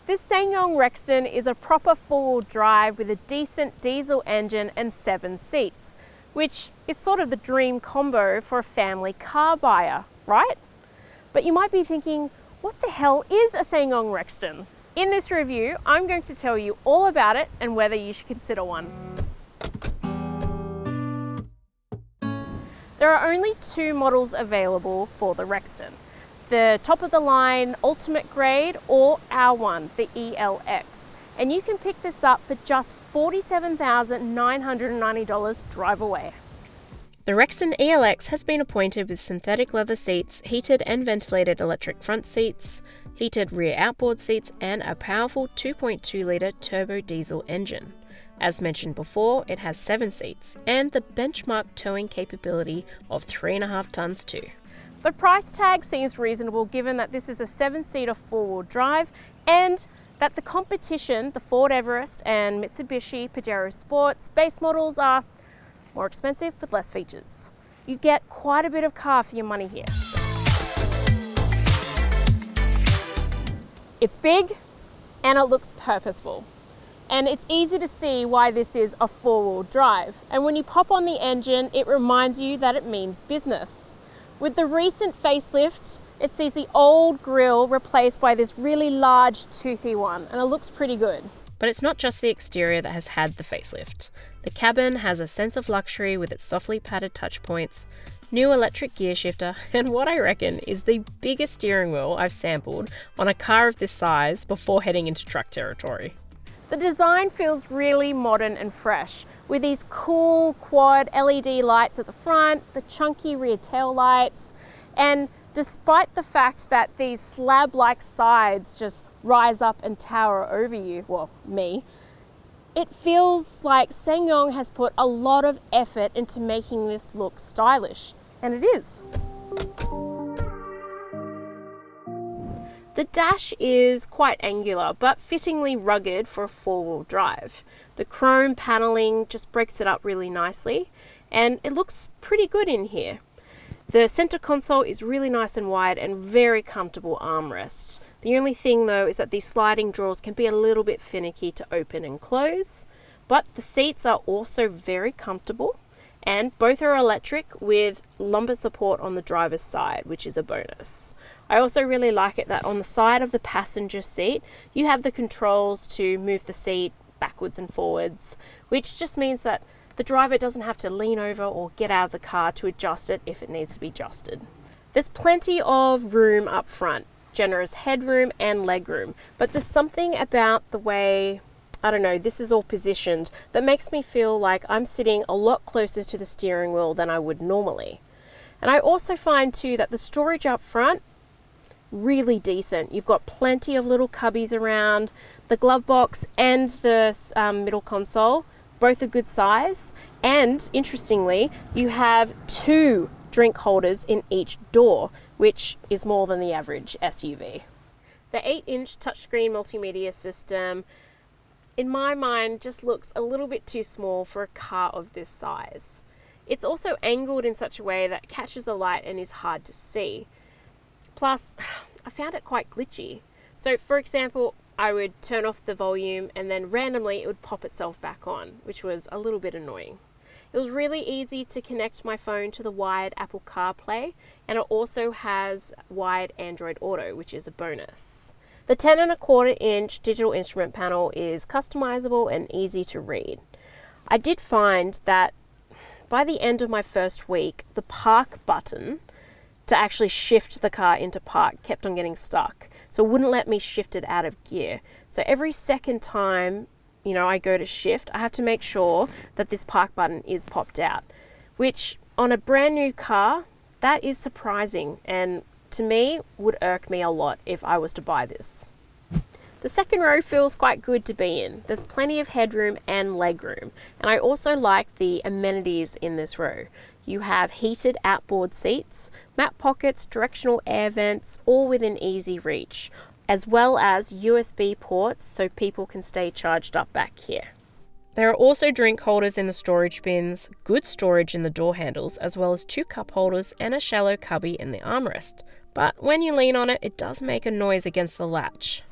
This SsangYong Rexton is a proper four-wheel drive with a decent diesel engine and 7 seats, which is sort of the dream combo for a family car buyer, right? But you might be thinking, what the hell is a SsangYong Rexton? In this review, I'm going to tell you all about it and whether you should consider one. There are only 2 models available for the Rexton. The top of the line Ultimate Grade or our one, the ELX. And you can pick this up for just $47,990 drive away. The Rexton ELX has been appointed with synthetic leather seats, heated and ventilated electric front seats, heated rear outboard seats, and a powerful 2.2 litre turbo diesel engine. As mentioned before, it has 7 seats and the benchmark towing capability of 3.5 tonnes too. The price tag seems reasonable given that this is a 7-seater four-wheel drive and that the competition, the Ford Everest and Mitsubishi Pajero Sport base models, are more expensive with less features. You get quite a bit of car for your money here. It's big and it looks purposeful. And it's easy to see why this is a four-wheel drive. And when you pop on the engine, it reminds you that it means business. With the recent facelift, it sees the old grille replaced by this really large, toothy one, and it looks pretty good. But it's not just the exterior that has had the facelift. The cabin has a sense of luxury with its softly padded touch points, new electric gear shifter, and what I reckon is the biggest steering wheel I've sampled on a car of this size before heading into truck territory. The design feels really modern and fresh, with these cool quad LED lights at the front, the chunky rear tail lights, and despite the fact that these slab-like sides just rise up and tower over you, well, me, it feels like SsangYong has put a lot of effort into making this look stylish, and it is. The dash is quite angular, but fittingly rugged for a four-wheel drive. The chrome paneling just breaks it up really nicely, and it looks pretty good in here. The center console is really nice and wide and very comfortable armrests. The only thing though is that these sliding drawers can be a little bit finicky to open and close, but the seats are also very comfortable, and both are electric with lumbar support on the driver's side, which is a bonus. I also really like it that on the side of the passenger seat, you have the controls to move the seat backwards and forwards, which just means that the driver doesn't have to lean over or get out of the car to adjust it if it needs to be adjusted. There's plenty of room up front, generous headroom and legroom, but there's something about the way, I don't know, this is all positioned that makes me feel like I'm sitting a lot closer to the steering wheel than I would normally. And I also find too that the storage up front, really decent. You've got plenty of little cubbies around, the glove box and the middle console, both a good size, and interestingly, you have 2 drink holders in each door, which is more than the average SUV. The 8-inch touchscreen multimedia system, in my mind, just looks a little bit too small for a car of this size. It's also angled in such a way that it catches the light and is hard to see. Plus, I found it quite glitchy. So for example, I would turn off the volume and then randomly it would pop itself back on, which was a little bit annoying. It was really easy to connect my phone to the wired Apple CarPlay, and it also has wired Android Auto, which is a bonus. The 10.25-inch digital instrument panel is customizable and easy to read. I did find that by the end of my first week, the park button to actually shift the car into park kept on getting stuck. So it wouldn't let me shift it out of gear. So every second time, I go to shift, I have to make sure that this park button is popped out, which on a brand new car, that is surprising and to me would irk me a lot if I was to buy this. The second row feels quite good to be in. There's plenty of headroom and legroom, and I also like the amenities in this row. You have heated outboard seats, map pockets, directional air vents, all within easy reach, as well as USB ports so people can stay charged up back here. There are also drink holders in the storage bins, good storage in the door handles, as well as 2 cup holders and a shallow cubby in the armrest. But when you lean on it, it does make a noise against the latch.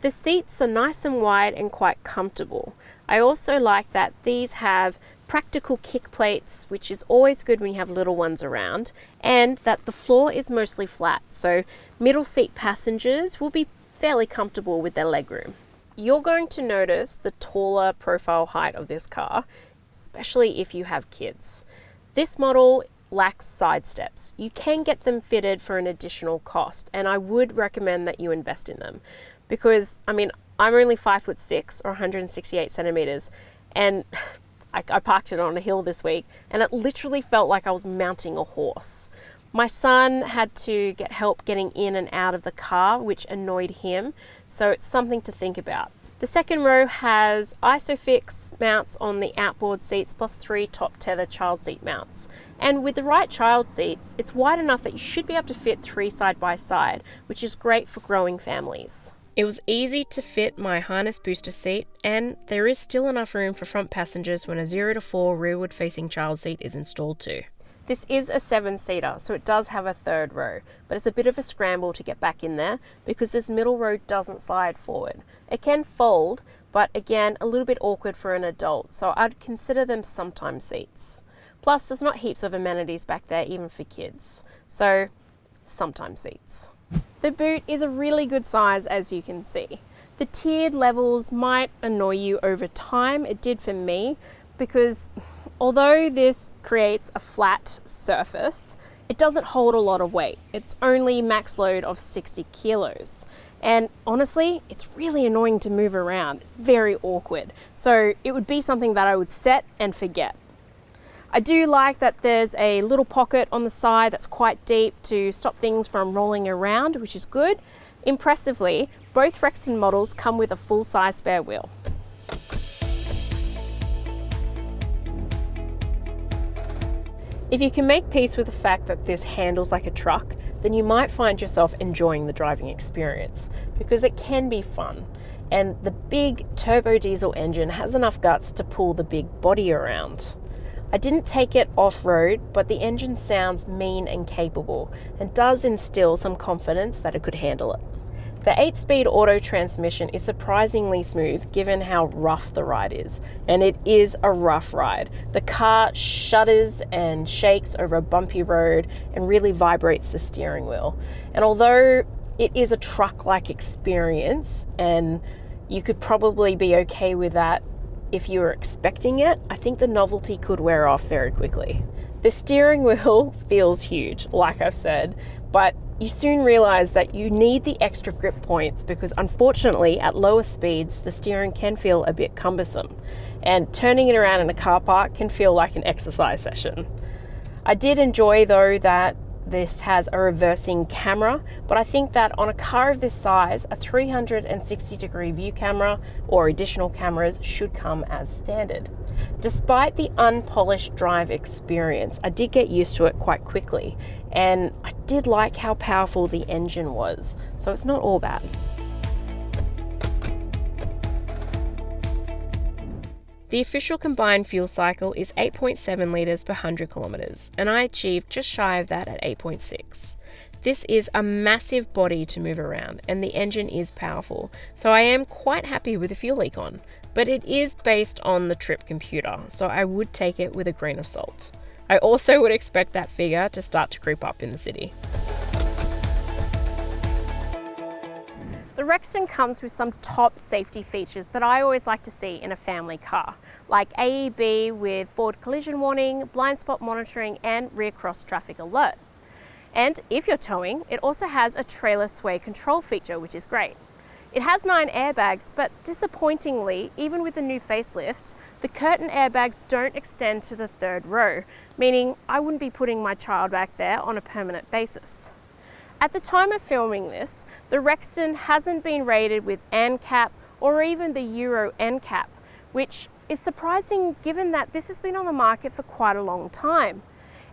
The seats are nice and wide and quite comfortable. I also like that these have practical kick plates, which is always good when you have little ones around, and that the floor is mostly flat, so middle seat passengers will be fairly comfortable with their legroom. You're going to notice the taller profile height of this car, especially if you have kids. This model lacks side steps. You can get them fitted for an additional cost, and I would recommend that you invest in them because, I'm only 5'6" or 168 centimeters, and I parked it on a hill this week, and it literally felt like I was mounting a horse. My son had to get help getting in and out of the car, which annoyed him, so it's something to think about. The second row has ISOFIX mounts on the outboard seats plus 3 top tether child seat mounts. And with the right child seats, it's wide enough that you should be able to fit 3 side by side, which is great for growing families. It was easy to fit my harness booster seat, and there is still enough room for front passengers when a 0 to 4 rearward facing child seat is installed too. This is a 7-seater, so it does have a third row, but it's a bit of a scramble to get back in there because this middle row doesn't slide forward. It can fold, but again, a little bit awkward for an adult, so I'd consider them sometime seats. Plus, there's not heaps of amenities back there even for kids, so sometime seats. The boot is a really good size, as you can see. The tiered levels might annoy you over time. It did for me because although this creates a flat surface, it doesn't hold a lot of weight. It's only max load of 60 kilos. And honestly, it's really annoying to move around. It's very awkward. So it would be something that I would set and forget. I do like that there's a little pocket on the side that's quite deep to stop things from rolling around, which is good. Impressively, both Rexton models come with a full-size spare wheel. If you can make peace with the fact that this handles like a truck, then you might find yourself enjoying the driving experience because it can be fun. And the big turbo diesel engine has enough guts to pull the big body around. I didn't take it off-road, but the engine sounds mean and capable and does instill some confidence that it could handle it. The 8-speed auto transmission is surprisingly smooth given how rough the ride is, and it is a rough ride. The car shudders and shakes over a bumpy road and really vibrates the steering wheel. And although it is a truck-like experience, and you could probably be okay with that if you were expecting it, I think the novelty could wear off very quickly. The steering wheel feels huge, like I've said, but you soon realize that you need the extra grip points because unfortunately at lower speeds the steering can feel a bit cumbersome, and turning it around in a car park can feel like an exercise session. I did enjoy though that this has a reversing camera, but I think that on a car of this size, a 360-degree view camera or additional cameras should come as standard. Despite the unpolished drive experience, I did get used to it quite quickly, and I did like how powerful the engine was, so it's not all bad. The official combined fuel cycle is 8.7 litres per 100 kilometres, and I achieved just shy of that at 8.6. This is a massive body to move around, and the engine is powerful, so I am quite happy with the fuel econ, but it is based on the trip computer, so I would take it with a grain of salt. I also would expect that figure to start to creep up in the city. The Rexton comes with some top safety features that I always like to see in a family car, like AEB with forward collision warning, blind spot monitoring, and rear cross traffic alert. And if you're towing, it also has a trailer sway control feature, which is great. It has 9 airbags, but disappointingly, even with the new facelift, the curtain airbags don't extend to the third row, meaning I wouldn't be putting my child back there on a permanent basis. At the time of filming this, the Rexton hasn't been rated with ANCAP or even the Euro NCAP, which is surprising given that this has been on the market for quite a long time.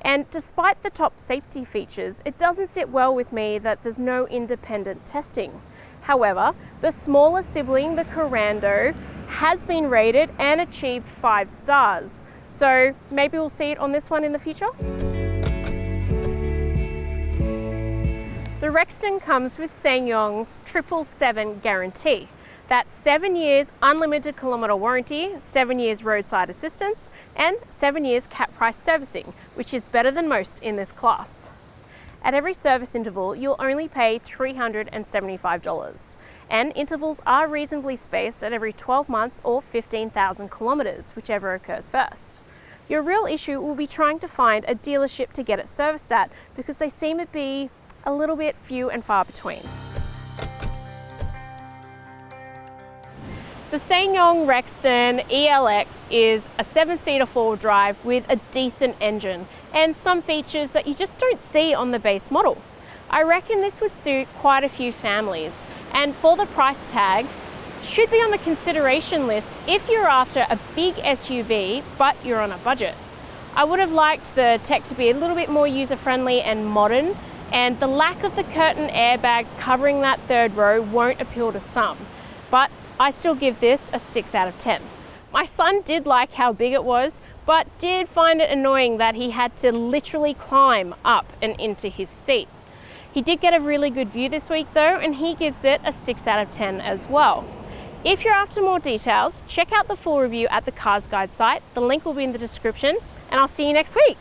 And despite the top safety features, it doesn't sit well with me that there's no independent testing. However, the smaller sibling, the Corando, has been rated and achieved 5 stars. So maybe we'll see it on this one in the future. The Rexton comes with SsangYong's 777 guarantee, That's 7 years unlimited kilometre warranty, 7 years roadside assistance, and 7 years cap price servicing, which is better than most in this class. At every service interval, you'll only pay $375, and intervals are reasonably spaced at every 12 months or 15,000 kilometres, whichever occurs first. Your real issue will be trying to find a dealership to get it serviced at, because they seem to be a little bit few and far between. The SsangYong Rexton ELX is a 7-seater four-wheel drive with a decent engine and some features that you just don't see on the base model. I reckon this would suit quite a few families, and for the price tag, should be on the consideration list if you're after a big SUV but you're on a budget. I would have liked the tech to be a little bit more user-friendly and modern, and the lack of the curtain airbags covering that third row won't appeal to some, but I still give this a 6 out of 10. My son did like how big it was, but did find it annoying that he had to literally climb up and into his seat. He did get a really good view this week though, and he gives it a 6 out of 10 as well. If you're after more details, check out the full review at the CarsGuide site. The link will be in the description, and I'll see you next week.